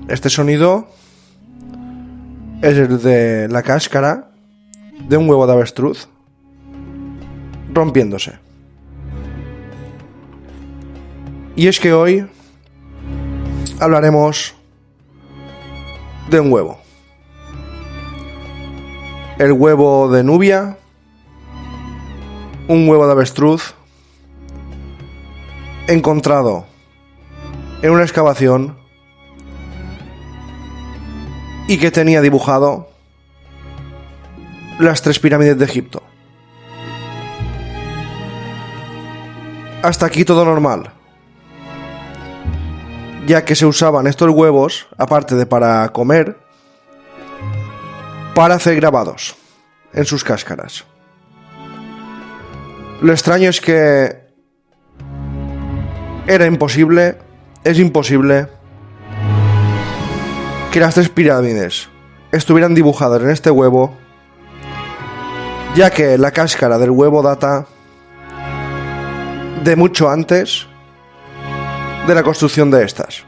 Este sonido es el de la cáscara de un huevo de avestruz rompiéndose. Y es que hoy hablaremos de un huevo. El huevo de Nubia, un huevo de avestruz encontrado en una excavación y que tenía dibujado las 3 pirámides de Egipto. Hasta aquí todo normal, ya que se usaban estos huevos, aparte de para comer, para hacer grabados en sus cáscaras. Lo extraño es que es imposible que las 3 pirámides estuvieran dibujadas en este huevo, ya que la cáscara del huevo data de mucho antes de la construcción de estas.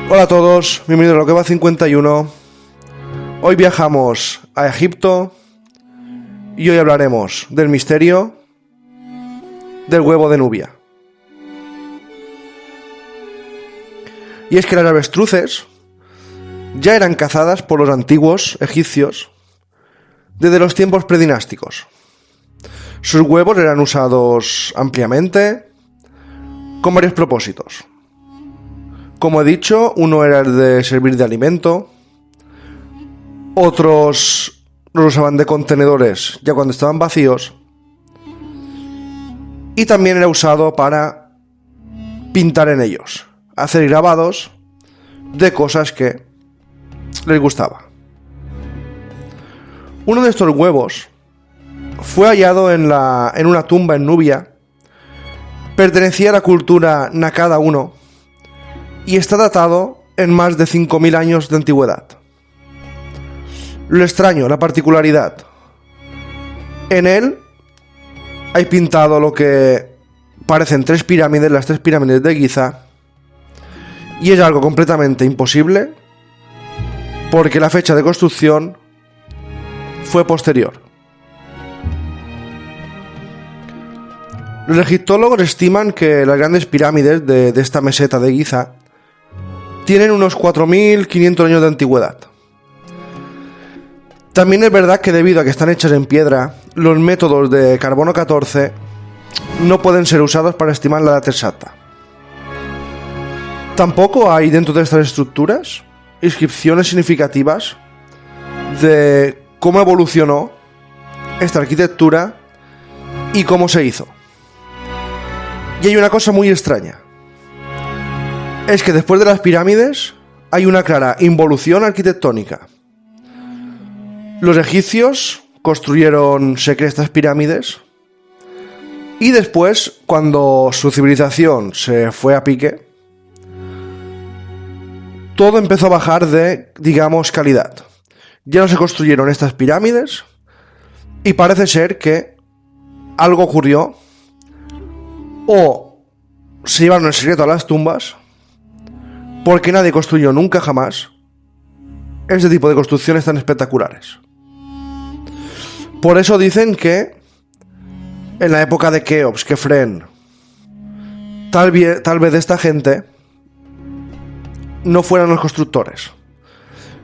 Hola a todos, bienvenidos a Lo que va 51. Hoy viajamos a Egipto y hoy hablaremos del misterio del huevo de Nubia. Y es que las avestruces ya eran cazadas por los antiguos egipcios desde los tiempos predinásticos. Sus huevos eran usados ampliamente con varios propósitos. Como he dicho, uno era el de servir de alimento, otros los usaban de contenedores ya cuando estaban vacíos, y también era usado para pintar en ellos, hacer grabados de cosas que les gustaba. Uno de estos huevos fue hallado en una tumba en Nubia, pertenecía a la cultura Nakada I y está datado en más de 5.000 años de antigüedad. Lo extraño, la particularidad, en él hay pintado lo que parecen 3 pirámides, las 3 pirámides de Giza, y es algo completamente imposible porque la fecha de construcción fue posterior. Los egiptólogos estiman que las grandes pirámides de esta meseta de Giza tienen unos 4.500 años de antigüedad. También es verdad que debido a que están hechas en piedra, los métodos de carbono 14 no pueden ser usados para estimar la edad exacta. Tampoco hay dentro de estas estructuras inscripciones significativas de cómo evolucionó esta arquitectura y cómo se hizo. Y hay una cosa muy extraña. Es que después de las pirámides hay una clara involución arquitectónica. Los egipcios construyeron estas pirámides y después, cuando su civilización se fue a pique, todo empezó a bajar de, digamos, calidad. Ya no se construyeron estas pirámides y parece ser que algo ocurrió, o se llevaron el secreto a las tumbas, porque nadie construyó nunca jamás este tipo de construcciones tan espectaculares. Por eso dicen que en la época de Keops, Kefren, tal vez esta gente no fueran los constructores,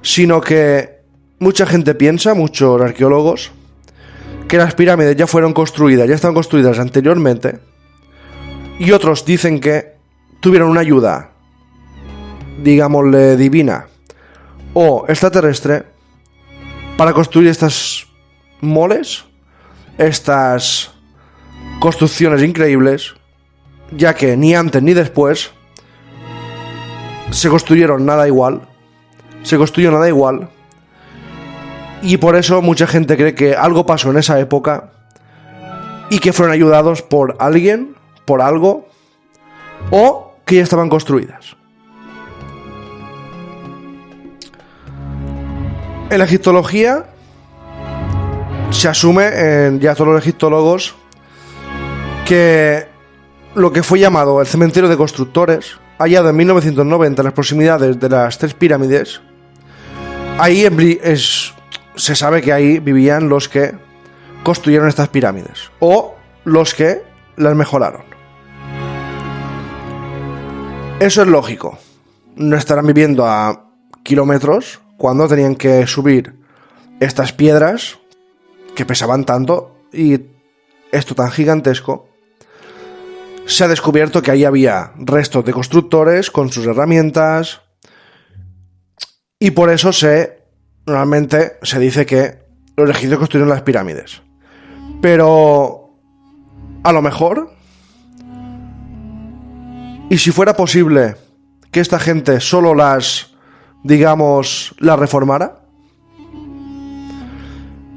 sino que mucha gente piensa, muchos arqueólogos, que las pirámides ya estaban construidas anteriormente, y otros dicen que tuvieron una ayuda, digámosle divina o extraterrestre, para construir estas moles, estas construcciones increíbles, ya que ni antes ni después se construyó nada igual, y por eso mucha gente cree que algo pasó en esa época y que fueron ayudados por alguien, por algo, o que ya estaban construidas. En la egiptología se asume, ya todos los egiptólogos, que lo que fue llamado el cementerio de constructores, hallado en 1990 en las proximidades de las tres pirámides. Ahí se sabe que ahí vivían los que construyeron estas pirámides o los que las mejoraron. Eso es lógico. No estarán viviendo a kilómetros cuando tenían que subir estas piedras que pesaban tanto y esto tan gigantesco. Se ha descubierto que ahí había restos de constructores con sus herramientas y por eso normalmente se dice que los egipcios construyeron las pirámides. Pero a lo mejor, y si fuera posible que esta gente solo las reformara,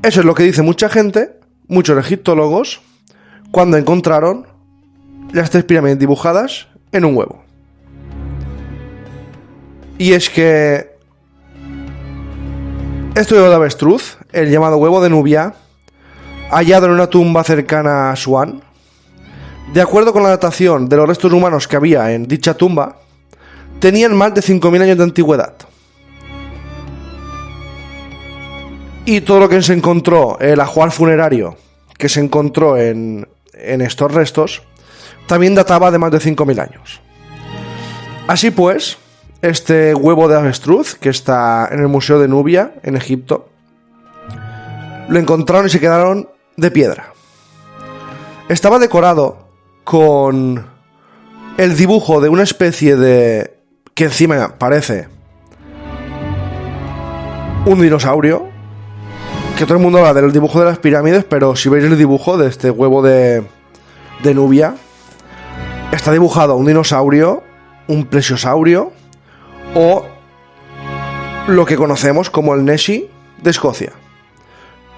eso es lo que dice mucha gente, muchos egiptólogos, cuando encontraron las tres pirámides dibujadas en un huevo. Y es que este huevo de avestruz, el llamado huevo de Nubia, hallado en una tumba cercana a Asuán, de acuerdo con la datación de los restos humanos que había en dicha tumba, tenían más de 5.000 años de antigüedad. Y todo lo que se encontró, el ajuar funerario que se encontró en estos restos, también databa de más de 5.000 años. Así pues, este huevo de avestruz, que está en el Museo de Nubia, en Egipto, lo encontraron y se quedaron de piedra. Estaba decorado con el dibujo de una especie de... que encima parece un dinosaurio, que todo el mundo habla del dibujo de las pirámides, pero si veis el dibujo de este huevo de Nubia, está dibujado un dinosaurio, un plesiosaurio o lo que conocemos como el Nessie de Escocia.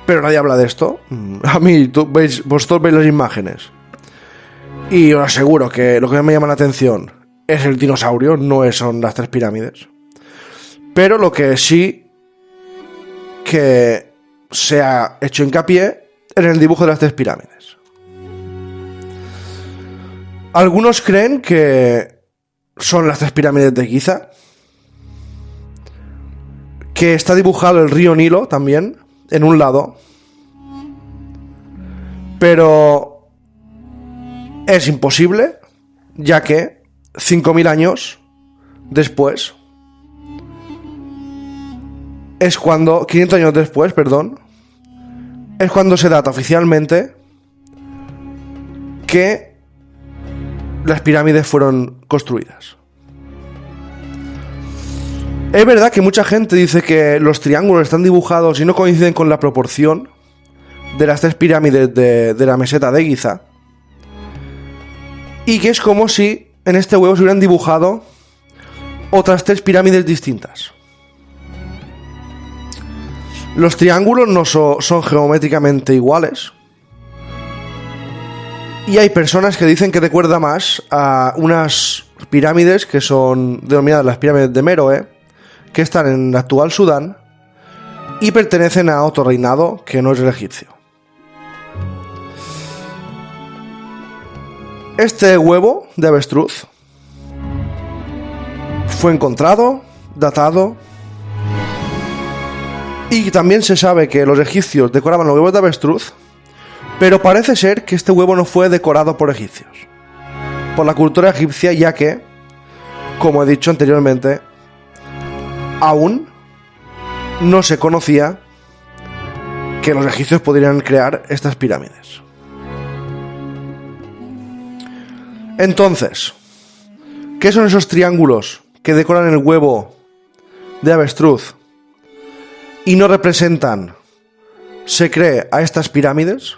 Pero nadie habla de esto. A mí, vosotros veis las imágenes y os aseguro que lo que me llama la atención es el dinosaurio, no son las tres pirámides. Pero lo que sí que se ha hecho hincapié en el dibujo de las tres pirámides. Algunos creen que son las tres pirámides de Giza, que está dibujado el río Nilo también en un lado, pero es imposible, ya que 5.000 años después es cuando, 500 años después, perdón, es cuando se data oficialmente que las pirámides fueron construidas. Es verdad que mucha gente dice que los triángulos están dibujados y no coinciden con la proporción de las tres pirámides de la meseta de Giza, y que es como si en este huevo se hubieran dibujado otras tres pirámides distintas. Los triángulos no son geométricamente iguales, y hay personas que dicen que recuerda más a unas pirámides que son denominadas las pirámides de Meroe, que están en el actual Sudán y pertenecen a otro reinado que no es el egipcio. Este huevo de avestruz fue encontrado, datado, y también se sabe que los egipcios decoraban los huevos de avestruz, pero parece ser que este huevo no fue decorado por egipcios, por la cultura egipcia, ya que, como he dicho anteriormente, aún no se conocía que los egipcios podrían crear estas pirámides. Entonces, ¿qué son esos triángulos que decoran el huevo de avestruz y no representan, se cree, a estas pirámides?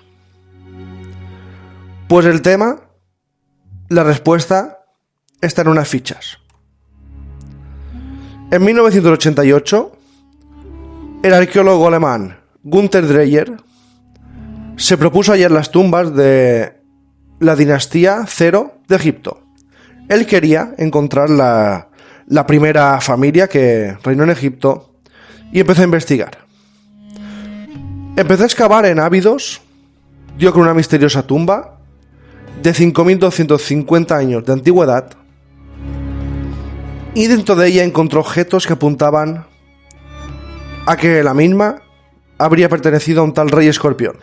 Pues el tema, la respuesta, está en unas fichas. En 1988, el arqueólogo alemán Günther Dreyer se propuso hallar las tumbas de la dinastía Cero de Egipto. Él quería encontrar la primera familia que reinó en Egipto y empezó a investigar. Empezó a excavar en Abidos, dio con una misteriosa tumba de 5.250 años de antigüedad, y dentro de ella encontró objetos que apuntaban a que la misma habría pertenecido a un tal rey escorpión.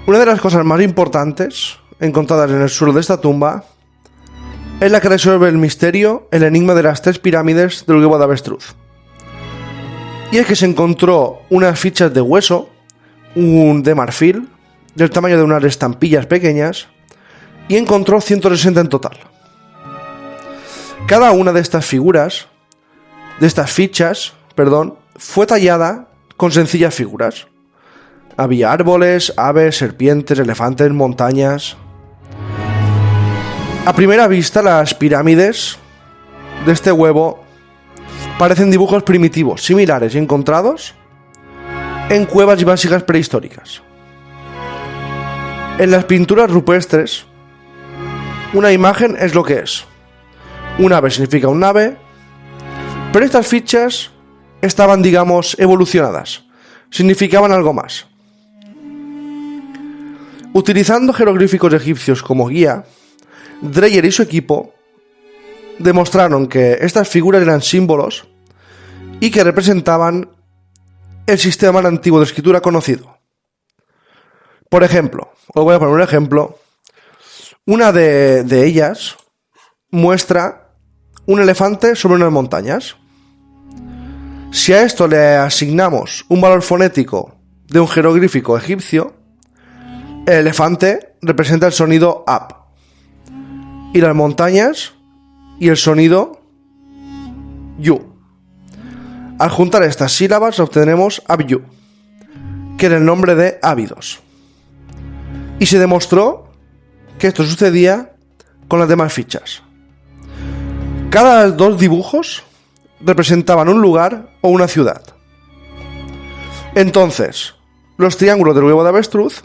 Una de las cosas más importantes encontradas en el suelo de esta tumba es la que resuelve el misterio, el enigma de las 3 pirámides del huevo de avestruz. Y es que se encontró unas fichas de hueso, de marfil, del tamaño de unas estampillas pequeñas, y encontró 160 en total. Cada una de estas fichas, fue tallada con sencillas figuras. Había árboles, aves, serpientes, elefantes, montañas. A primera vista, las pirámides de este huevo parecen dibujos primitivos, similares y encontrados en cuevas y vasijas prehistóricas. En las pinturas rupestres, una imagen es lo que es. Un ave significa un ave, pero estas fichas estaban, digamos, evolucionadas. Significaban algo más. Utilizando jeroglíficos egipcios como guía, Dreyer y su equipo demostraron que estas figuras eran símbolos y que representaban el sistema antiguo de escritura conocido. Por ejemplo, os voy a poner un ejemplo. Una de ellas muestra un elefante sobre unas montañas. Si a esto le asignamos un valor fonético de un jeroglífico egipcio, el elefante representa el sonido up y las montañas y el sonido yu. Al juntar estas sílabas obtendremos Abyu, que era el nombre de Ávidos. Y se demostró que esto sucedía con las demás fichas. Cada 2 dibujos representaban un lugar o una ciudad. Entonces, los triángulos del huevo de avestruz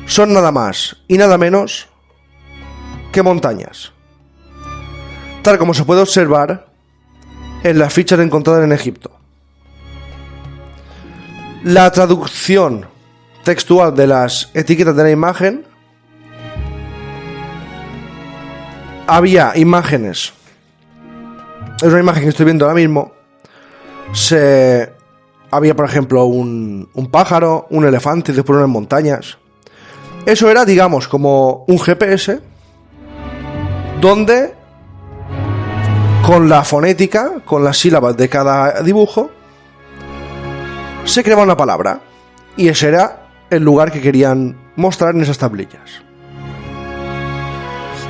son nada más y nada menos que montañas, tal como se puede observar en las fichas encontradas en Egipto. La traducción textual de las etiquetas de la imagen: había imágenes, es una imagen que estoy viendo ahora mismo, había por ejemplo un pájaro, un elefante y después unas montañas. Eso era, digamos, como un GPS donde, con la fonética, con las sílabas de cada dibujo, se creaba una palabra. Y ese era el lugar que querían mostrar en esas tablillas.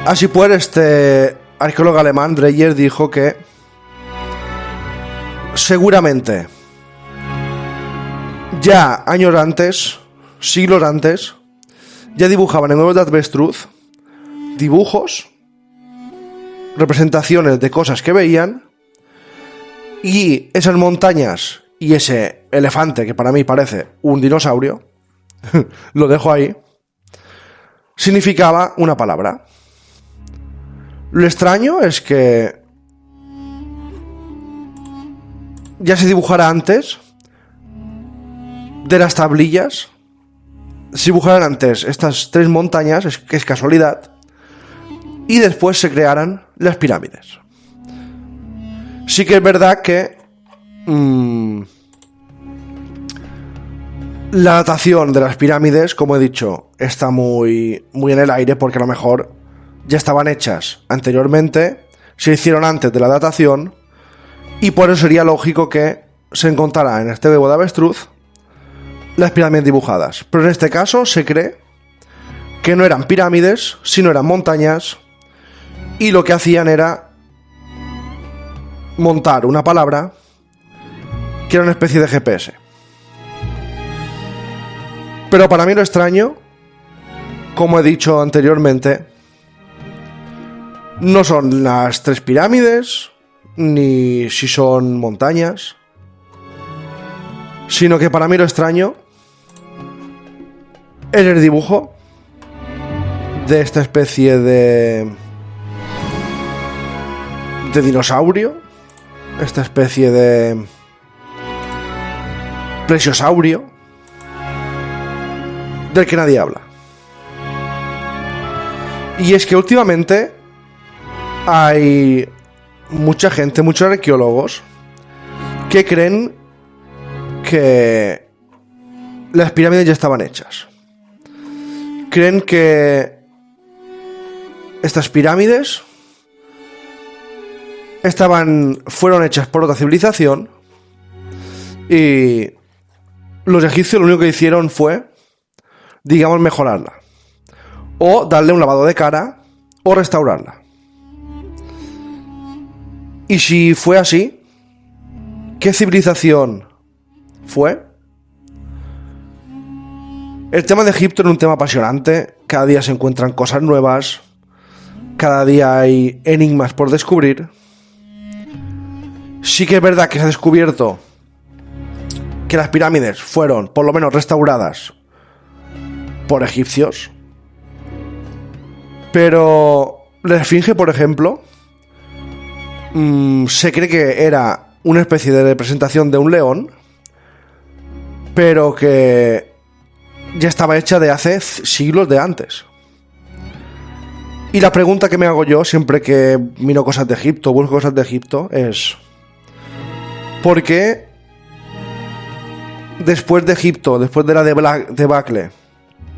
Así pues, este arqueólogo alemán, Dreyer, dijo que seguramente ya años antes, siglos antes, ya dibujaban en huevos de avestruz dibujos, representaciones de cosas que veían, y esas montañas y ese elefante, que para mí parece un dinosaurio, lo dejo ahí, significaba una palabra. Lo extraño es que ya se dibujara antes de las tablillas. Si dibujaran antes estas 3 montañas, que es casualidad, y después se crearan las pirámides. Sí que es verdad que la datación de las pirámides, como he dicho, está muy en el aire, porque a lo mejor ya estaban hechas anteriormente, se hicieron antes de la datación, y por eso sería lógico que se encontrara en este huevo de avestruz las pirámides dibujadas. Pero en este caso se cree que no eran pirámides, sino eran montañas, y lo que hacían era montar una palabra que era una especie de GPS. Pero para mí lo extraño, como he dicho anteriormente, no son las 3 pirámides, ni si son montañas, sino que para mí lo extraño es el dibujo de esta especie de dinosaurio, esta especie de plesiosaurio, del que nadie habla. Y es que últimamente hay mucha gente, muchos arqueólogos, que creen que las pirámides ya estaban hechas. Creen que estas pirámides fueron hechas por otra civilización y los egipcios lo único que hicieron fue, digamos, mejorarla, o darle un lavado de cara, o restaurarla. Y si fue así, ¿qué civilización fue? El tema de Egipto es un tema apasionante. Cada día se encuentran cosas nuevas, cada día hay enigmas por descubrir. Sí que es verdad que se ha descubierto que las pirámides fueron, por lo menos, restauradas por egipcios. Pero la Esfinge, por ejemplo, se cree que era una especie de representación de un león, pero que ya estaba hecha de hace siglos de antes. Y la pregunta que me hago yo siempre que miro cosas de Egipto, busco cosas de Egipto, es: ¿por qué después de Egipto, después de la debacle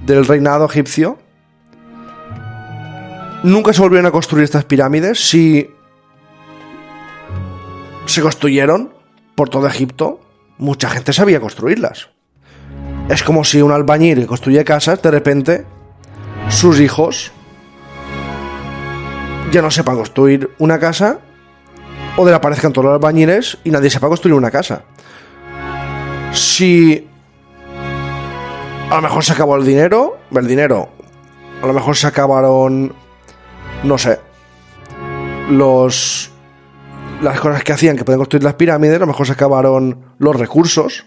del reinado egipcio, nunca se volvieron a construir estas pirámides? Si se construyeron por todo Egipto, mucha gente sabía construirlas. Es como si un albañil que construye casas, de repente, sus hijos ya no sepan construir una casa, o desaparezcan todos los albañiles y nadie sepa construir una casa. Si a lo mejor se acabó el dinero, a lo mejor se acabaron, no sé, las cosas que hacían que podían construir las pirámides, a lo mejor se acabaron los recursos.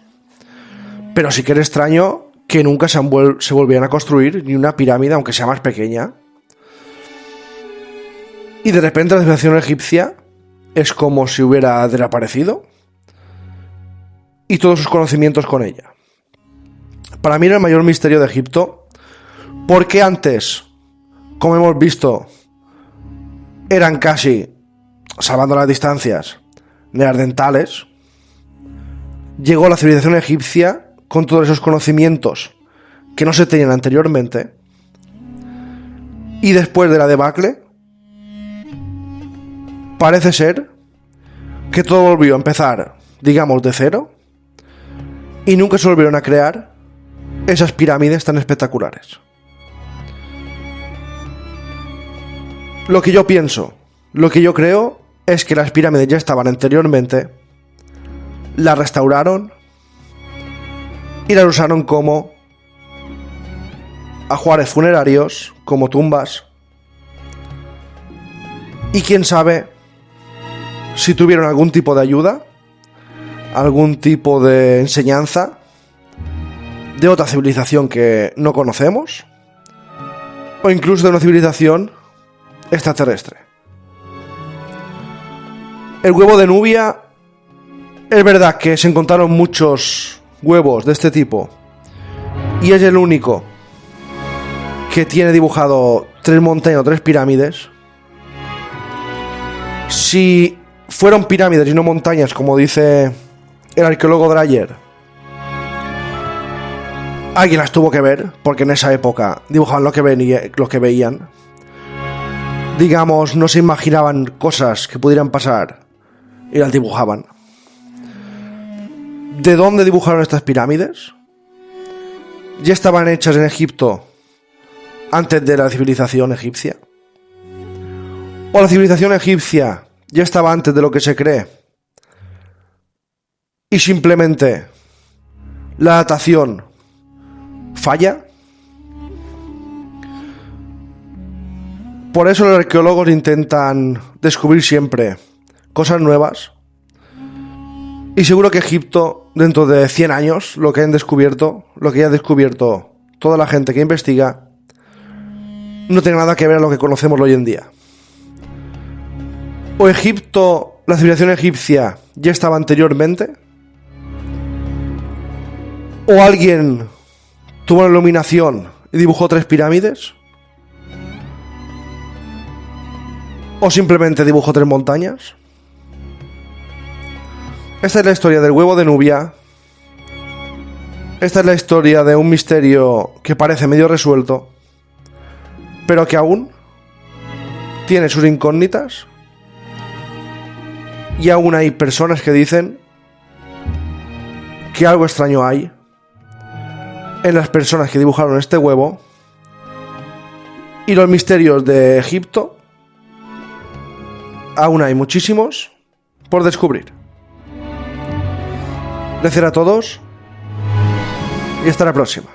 Pero sí que era extraño que nunca se volvieran a construir ni una pirámide, aunque sea más pequeña. Y de repente la civilización egipcia es como si hubiera desaparecido, y todos sus conocimientos con ella. Para mí era el mayor misterio de Egipto, porque antes, como hemos visto, eran casi, salvando las distancias, neandertales. Llegó la civilización egipcia con todos esos conocimientos que no se tenían anteriormente, y después de la debacle parece ser que todo volvió a empezar, digamos, de cero, y nunca se volvieron a crear esas pirámides tan espectaculares. Lo que yo pienso, lo que yo creo, es que las pirámides ya estaban anteriormente, las restauraron y las usaron como ajuares funerarios, como tumbas, y quién sabe si tuvieron algún tipo de ayuda, algún tipo de enseñanza de otra civilización que no conocemos, o incluso de una civilización extraterrestre. El huevo de Nubia, es verdad que se encontraron muchos huevos de este tipo, y es el único que tiene dibujado 3 montañas o 3 pirámides. Si fueron pirámides y no montañas, como dice el arqueólogo Dreyer, alguien las tuvo que ver, porque en esa época dibujaban lo que veían. Digamos, no se imaginaban cosas que pudieran pasar y las dibujaban. ¿De dónde dibujaron estas pirámides? ¿Ya estaban hechas en Egipto antes de la civilización egipcia? ¿O la civilización egipcia ya estaba antes de lo que se cree y simplemente la datación falla? Por eso los arqueólogos intentan descubrir siempre cosas nuevas, y seguro que Egipto, dentro de 100 años, lo que ya ha descubierto toda la gente que investiga, no tiene nada que ver a lo que conocemos hoy en día. ¿O Egipto, la civilización egipcia, ya estaba anteriormente? ¿O alguien tuvo la iluminación y dibujó 3 pirámides, o simplemente dibujó 3 montañas. Esta es la historia del huevo de Nubia. Esta es la historia de un misterio que parece medio resuelto, pero que aún tiene sus incógnitas, y aún hay personas que dicen que algo extraño hay en las personas que dibujaron este huevo, y los misterios de Egipto aún hay muchísimos por descubrir. Gracias a todos y hasta la próxima.